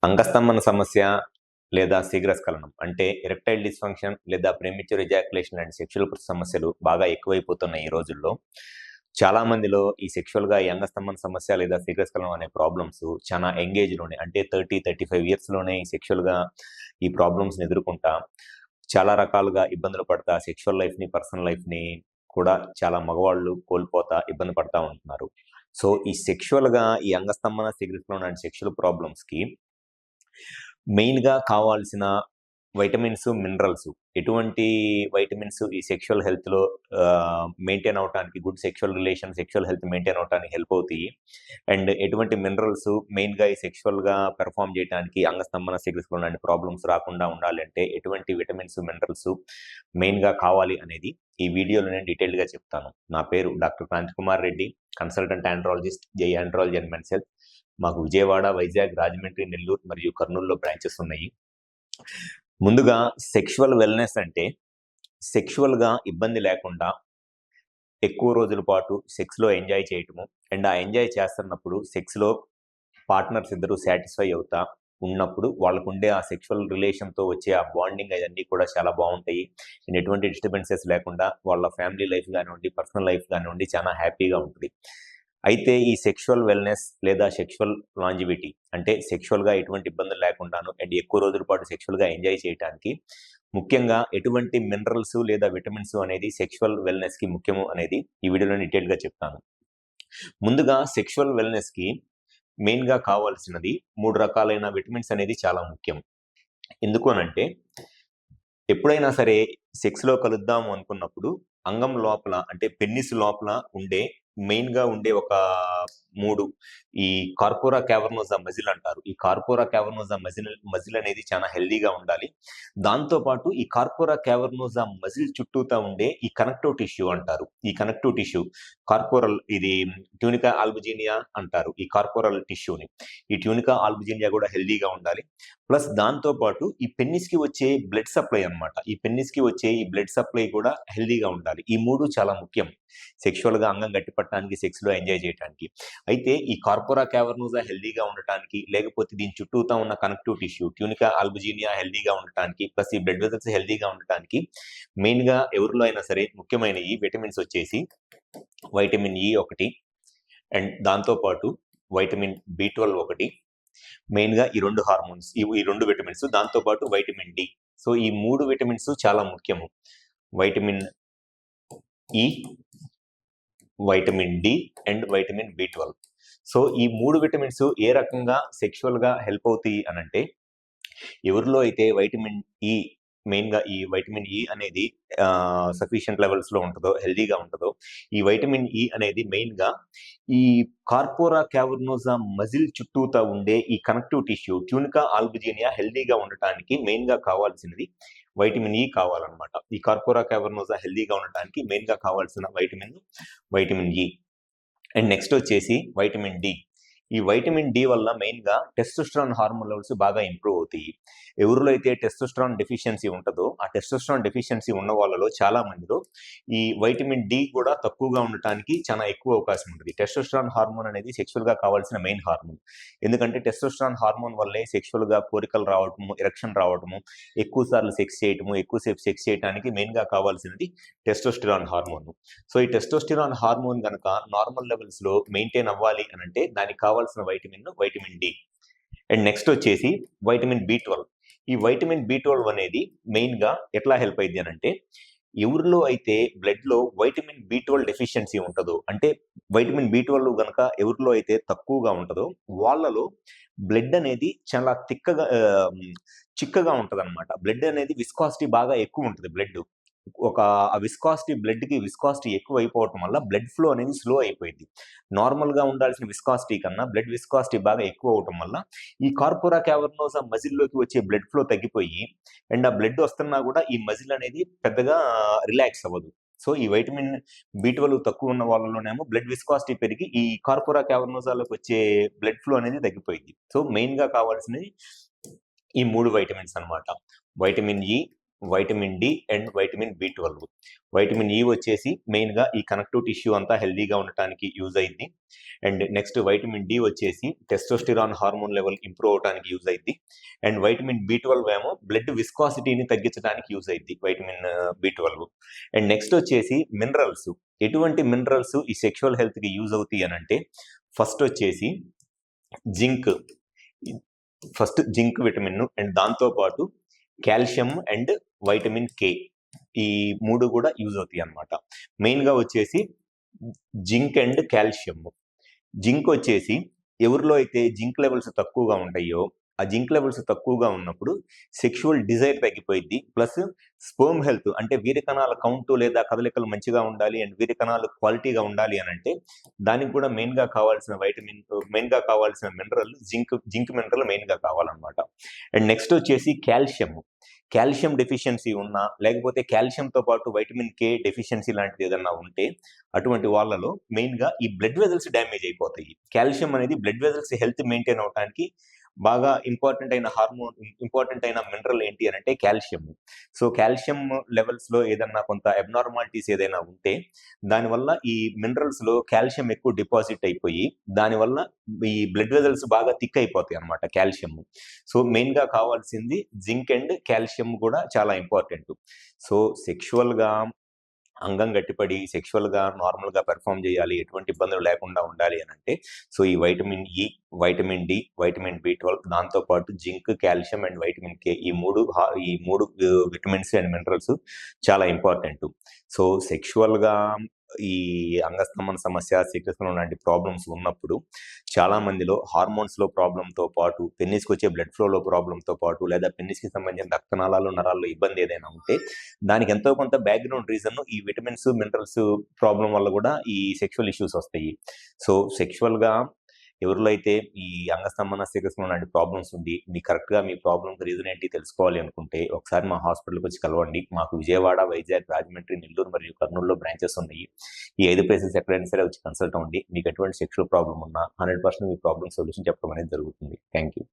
అంగస్తంభన సమస్య లేదా శీఘ్రస్ఖలనం అంటే ఎరెక్టైల్ డిస్ఫంక్షన్ లేదా ప్రీమెచ్యూర్ ఎజాక్యులేషన్ లాంటి సెక్షువల్ సమస్యలు బాగా ఎక్కువైపోతున్నాయి ఈ రోజుల్లో. చాలా మందిలో ఈ సెక్షువల్గా ఈ అంగస్తంభన సమస్య లేదా శీఘ్రస్ఖలనం అనే ప్రాబ్లమ్స్ చాలా యంగేజ్లోనే అంటే 30-35 ఇయర్స్లోనే ఈ సెక్షువల్గా ఈ ప్రాబ్లమ్స్ని ఎదుర్కొంటా చాలా రకాలుగా ఇబ్బందులు పడతా సెక్షువల్ లైఫ్ని పర్సనల్ లైఫ్ని కూడా చాలా మగవాళ్ళు కోల్పోతా ఇబ్బంది పడతా ఉంటున్నారు. సో ఈ సెక్షువల్గా ఈ అంగస్తంభన శీఘ్రస్ఖలనం లాంటి సెక్షువల్ ప్రాబ్లమ్స్కి మెయిన్గా కావాల్సిన వైటమిన్స్, మినరల్స్, ఎటువంటి వైటమిన్స్ ఈ సెక్షువల్ హెల్త్లో మెయింటైన్ అవడానికి, good sexual relation, sexual health maintain అవడానికి హెల్ప్ అవుతాయి. అండ్ ఎటువంటి మినరల్స్ మెయిన్గా ఈ సెక్షువల్గా పెర్ఫామ్ చేయడానికి, అంగస్తంభన శీఘ్రస్ఖలనం లాంటి ప్రాబ్లమ్స్ రాకుండా ఉండాలంటే ఎటువంటి విటమిన్స్, మినరల్స్ మెయిన్గా కావాలి అనేది ఈ వీడియోలో నేను డీటెయిల్డ్గా చెప్తాను. నా పేరు doctor Kranthi Kumar Reddy, consultant andrologist, జై ఆండ్రాలజీ అండ్ మెన్స్ హెల్త్. మాకు విజయవాడ, వైజాగ్, రాజమండ్రి, నెల్లూరు మరియు కర్నూలులో బ్రాంచెస్ ఉన్నాయి. ముందుగా సెక్షువల్ వెల్నెస్ అంటే సెక్షువల్గా ఇబ్బంది లేకుండా ఎక్కువ రోజుల పాటు సెక్స్లో ఎంజాయ్ చేయటము అండ్ ఆ ఎంజాయ్ చేస్తున్నప్పుడు సెక్స్లో పార్ట్నర్స్ ఇద్దరు సాటిస్ఫై అవుతా ఉన్నప్పుడు వాళ్ళకు ఉండే ఆ సెక్షువల్ రిలేషన్తో వచ్చే ఆ బాండింగ్ అవన్నీ కూడా చాలా బాగుంటాయి. అండ్ ఎటువంటి డిస్టర్బెన్సెస్ లేకుండా వాళ్ళ ఫ్యామిలీ లైఫ్ కానివ్వండి, పర్సనల్ లైఫ్ కానివ్వండి చాలా హ్యాపీగా ఉంటుంది. అయితే ఈ సెక్షువల్ వెల్నెస్ లేదా సెక్షువల్ లాంజివిటీ అంటే సెక్షువల్గా ఎటువంటి ఇబ్బందులు లేకుండాను అండ్ ఎక్కువ రోజుల పాటు సెక్షువల్గా ఎంజాయ్ చేయడానికి ముఖ్యంగా ఎటువంటి మినరల్స్ లేదా విటమిన్స్ అనేది సెక్షువల్ వెల్నెస్కి ముఖ్యము అనేది ఈ వీడియోలో డీటెయిల్గా చెప్తాను. ముందుగా సెక్షువల్ వెల్నెస్కి మెయిన్గా కావాల్సినది 3 రకాలైన విటమిన్స్ అనేది చాలా ముఖ్యం. ఎందుకు అనంటే ఎప్పుడైనా సరే సెక్స్లో కలుద్దాము అనుకున్నప్పుడు అంగం లోపల అంటే పెన్నిస్ లోపల ఉండే మెయిన్గా ఉండే ఒక 3 ఈ కార్పోరా క్యావర్నోసా మజిల్ అంటారు. ఈ కార్పోరా క్యావర్నోసా మజిల్ అనేది చాలా హెల్దీగా ఉండాలి. దాంతోపాటు ఈ కార్పోరా క్యావర్నోసా మజిల్ చుట్టూతా ఉండే ఈ కనెక్టివ్ టిష్యూ అంటారు. ఈ కనెక్టివ్ టిష్యూ కార్పోరల్, ఇది ట్యూనికా ఆల్బుజినియా అంటారు ఈ కార్పోరల్ టిష్యూని. ఈ ట్యూనికా ఆల్బుజినియా కూడా హెల్దీగా ఉండాలి. ప్లస్ దాంతోపాటు ఈ పెన్నిస్కి వచ్చే బ్లడ్ సప్లై అనమాట, ఈ పెన్నిస్కి వచ్చే ఈ బ్లడ్ సప్లై కూడా హెల్దీగా ఉండాలి. ఈ 3 చాలా ముఖ్యం సెక్షువల్గా అంగం గట్టిపట్టడానికి, సెక్స్లో ఎంజాయ్ చేయడానికి. అయితే ఈ కార్పోరా క్యావర్నోసా హెల్దీగా ఉండటానికి, లేకపోతే దీని చుట్టూతా ఉన్న కనెక్టివ్ టిష్యూ ట్యూనికా ఆల్బుజినియా హెల్దీగా ఉండటానికి, ప్లస్ ఈ బ్లడ్ వెజల్స్ హెల్దీగా ఉండటానికి మెయిన్గా ఎవరిలో అయినా సరే ముఖ్యమైన ఈ విటమిన్స్ వచ్చేసి వైటమిన్ ఈ ఒకటి అండ్ దాంతోపాటు వైటమిన్ B12 ఒకటి, మెయిన్గా ఈ 2 హార్మోన్స్, ఈ 2 విటమిన్స్, దాంతోపాటు వైటమిన్ డి. సో ఈ 3 విటమిన్స్ చాలా ముఖ్యము. Vitamin E, vitamin D and vitamin B12. So ఈ 3 విటమిన్స్ ఏ రకంగా సెక్షువల్గా హెల్ప్ అవుతాయి అనంటే ఎవరిలో అయితే వైటమిన్ ఈ మెయిన్గా ఈ వైటమిన్ ఈ అనేది సఫిషియంట్ లెవెల్స్లో ఉంటుందో, హెల్దీగా ఉంటుందో, ఈ వైటమిన్ ఈ అనేది మెయిన్గా ఈ కార్పోరా క్యావర్నోసా మజిల్ చుట్టూతా ఉండే ఈ కనెక్టివ్ టిష్యూ ట్యూనికా ఆల్బుజినియా హెల్దీగా ఉండటానికి మెయిన్గా కావాల్సినది వైటమిన్ ఈ కావాలన్నమాట. ఈ కార్పోరా క్యావర్నోసా హెల్దీగా ఉండటానికి మెయిన్గా కావాల్సిన వైటమిన్ ఈ. అండ్ నెక్స్ట్ వచ్చేసి వైటమిన్ డి. ఈ వైటమిన్ డి వల్ల మెయిన్గా టెస్టోస్టెరాన్ హార్మోన్ లెవెల్స్ బాగా ఇంప్రూవ్ అవుతాయి. ఎవరిలో అయితే టెస్టోస్టెరాన్ డెఫిషియన్సీ ఉంటుందో ఆ టెస్టోస్టెరాన్ డెఫిషియన్సీ ఉన్న వాళ్ళలో చాలా మందిలో ఈ వైటమిన్ డి కూడా తక్కువగా ఉండటానికి చాలా ఎక్కువ అవకాశం ఉంటుంది. టెస్టోస్టెరాన్ హార్మోన్ అనేది సెక్షువల్గా కావాల్సిన మెయిన్ హార్మోన్. ఎందుకంటే టెస్టోస్టెరాన్ హార్మోన్ వల్లే సెక్షువల్గా కోరికలు రావటము, ఎరెక్షన్ రావటము, ఎక్కువ సార్లు సెక్స్ చేయటము, ఎక్కువసేపు సెక్స్ చేయడానికి మెయిన్గా కావాల్సినది టెస్టోస్టెరాన్ హార్మోన్. సో ఈ టెస్టోస్టెరాన్ హార్మోన్ కనుక నార్మల్ లెవెల్స్లో మెయింటైన్ అవ్వాలి అని అంటే దానికి కావాల్సిన వైటమిన్ డి. అండ్ నెక్స్ట్ వచ్చేసి వైటమిన్ B12. ఈ వైటమిన్ B12 అనేది మెయిన్గా ఎట్లా హెల్ప్ అయింది అని అంటే ఎవరిలో అయితే బ్లడ్లో వైటమిన్ B12 డెఫిషియన్సీ ఉంటుందో, అంటే వైటమిన్ B12 కనుక ఎవరిలో అయితే తక్కువగా ఉంటుందో వాళ్ళలో బ్లడ్ అనేది చాలా చిక్కగా ఉంటుంది అనమాట. బ్లడ్ అనేది విస్కాసిటీ బాగా ఎక్కువ ఉంటుంది. బ్లడ్ ఒక విస్కాసిటీ, బ్లడ్కి విస్కాసిటీ ఎక్కువ అయిపోవటం వల్ల బ్లడ్ ఫ్లో అనేది స్లో అయిపోయింది. నార్మల్గా ఉండాల్సిన విస్కాసిటీ కన్నా బ్లడ్ విస్కాసిటీ బాగా ఎక్కువ అవటం వల్ల ఈ కార్పోరా క్యావర్నోసా మజిల్లోకి వచ్చే బ్లడ్ ఫ్లో తగ్గిపోయి అండ్ ఆ బ్లడ్ వస్తున్నా కూడా ఈ మజిల్ అనేది పెద్దగా రిలాక్స్ అవ్వదు. సో ఈ వైటమిన్ B12 తక్కువ ఉన్న వాళ్ళలోనేమో బ్లడ్ విస్కాసిటీ పెరిగి ఈ కార్పోరా క్యావర్నోసాలోకి వచ్చే బ్లడ్ ఫ్లో అనేది తగ్గిపోయింది. సో మెయిన్గా కావాల్సినది ఈ 3 వైటమిన్స్ అనమాట. Vitamin E, vitamin D and vitamin బి12. వైటమిన్ ఈ వచ్చేసి మెయిన్గా ఈ కనెక్టివ్ టిష్యూ అంతా హెల్దీగా ఉండటానికి యూజ్ అయింది. అండ్ నెక్స్ట్ వైటమిన్ డి వచ్చేసి టెస్టోస్టిరాన్ హార్మోన్ లెవెల్ ఇంప్రూవ్ అవడానికి యూజ్ అయింది. అండ్ వైటమిన్ బి12 ఏమో బ్లడ్ విస్కాసిటీని తగ్గించడానికి యూజ్ అయింది వైటమిన్ బి12. అండ్ నెక్స్ట్ వచ్చేసి మినరల్స్. ఎటువంటి మినరల్స్ ఈ సెక్షువల్ హెల్త్కి యూజ్ అవుతాయి అని అంటే ఫస్ట్ వచ్చేసి zinc. First zinc vitamin and దాంతోపాటు కాల్షియం అండ్ వైటమిన్ కే, ఈ 3 కూడా యూజ్ అవుతాయి అన్నమాట. మెయిన్గా వచ్చేసి జింక్ అండ్ కాల్షియం. జింక్ వచ్చేసి ఎవరిలో అయితే జింక్ లెవెల్స్ తక్కువగా ఉంటాయో ఆ జింక్ లెవెల్స్ తక్కువగా ఉన్నప్పుడు సెక్షువల్ డిజైర్ తగ్గిపోయింది. ప్లస్ స్పర్మ్ హెల్త్ అంటే వీర్యకణాల కౌంటు లేదా కదలికలు మంచిగా ఉండాలి అండ్ వీర్యకణాలు క్వాలిటీగా ఉండాలి అని అంటే దానికి కూడా మెయిన్గా కావాల్సిన మినరల్ జింక్ మినరల్ మెయిన్గా కావాలన్నమాట. అండ్ నెక్స్ట్ వచ్చేసి కాల్షియం డెఫిషియన్సీ ఉన్నా లేకపోతే కాల్షియంతో పాటు వైటమిన్ కే డెఫిషియన్సీ లాంటిది ఏదన్నా ఉంటే అటువంటి వాళ్ళలో మెయిన్గా ఈ బ్లడ్ వెజల్స్ డ్యామేజ్ అయిపోతాయి. కాల్షియం అనేది బ్లడ్ వెజల్స్ హెల్త్ మెయింటైన్ అవడానికి బాగా ఇంపార్టెంట్ అయిన మినరల్ ఏంటి అని అంటే కాల్షియం. సో కాల్షియం లెవెల్స్లో ఏదన్నా కొంత అబ్నార్మాలిటీస్ ఏదైనా ఉంటే దానివల్ల ఈ మినరల్స్లో కాల్షియం ఎక్కువ డిపాజిట్ అయిపోయి దానివల్ల ఈ బ్లడ్ వెజల్స్ బాగా థిక్ అయిపోతాయి అన్నమాట కాల్షియం. సో మెయిన్గా కావాల్సింది జింక్ అండ్ కాల్షియం కూడా చాలా ఇంపార్టెంట్. సో సెక్షువల్గా అంగం గట్టిపడి సెక్షువల్గా నార్మల్గా పెర్ఫామ్ చేయాలి, ఎటువంటి ఇబ్బందులు లేకుండా ఉండాలి అని అంటే సో ఈ vitamin E, vitamin D, vitamin బి12 దాంతోపాటు zinc, calcium and vitamin K, ఈ మూడు విటమిన్స్ అండ్ మినరల్స్ చాలా ఇంపార్టెంట్. సో సెక్షువల్గా ఈ అంగస్తంభన సమస్య, శీఘ్రస్ఖలనం లాంటి ప్రాబ్లమ్స్ ఉన్నప్పుడు చాలా మందిలో హార్మోన్స్లో ప్రాబ్లంతో పాటు పెన్నిస్కి వచ్చే బ్లడ్ ఫ్లోలో ప్రాబ్లంతో పాటు లేదా పెన్నిస్కి సంబంధించిన రక్తనాళాలు, నరాల్లో ఇబ్బంది ఏదైనా ఉంటే దానికి ఎంతో కొంత బ్యాక్గ్రౌండ్ రీజన్ ఈ విటమిన్స్, మినరల్స్ ప్రాబ్లం వల్ల కూడా ఈ సెక్షువల్ ఇష్యూస్ వస్తాయి. సో సెక్షువల్గా ఎవరిలో అయితే ఈ అంగస్తంభన, శీఘ్రస్ఖలనం లాంటి ప్రాబ్లమ్స్ ఉంది, మీ కరెక్ట్గా మీ ప్రాబ్లమ్స్ రీజన్ ఏంటి తెలుసుకోవాలి అనుకుంటే ఒకసారి మా హాస్పిటల్కి వచ్చి కలవండి. మాకు విజయవాడ, వైజాగ్, రాజమండ్రి, నెల్లూరు మరియు కర్నూలులో బ్రాంచెస్ ఉన్నాయి. ఈ 5 ప్లేసెస్ ఎక్కడైనా సరే వచ్చి కన్సల్ట్ అవ్వండి. మీకు ఎటువంటి సెక్షువల్ ప్రాబ్లం ఉన్నా 100% మీ ప్రాబ్లమ్ సొల్యూషన్ చెప్పడం అనేది జరుగుతుంది. Thank you.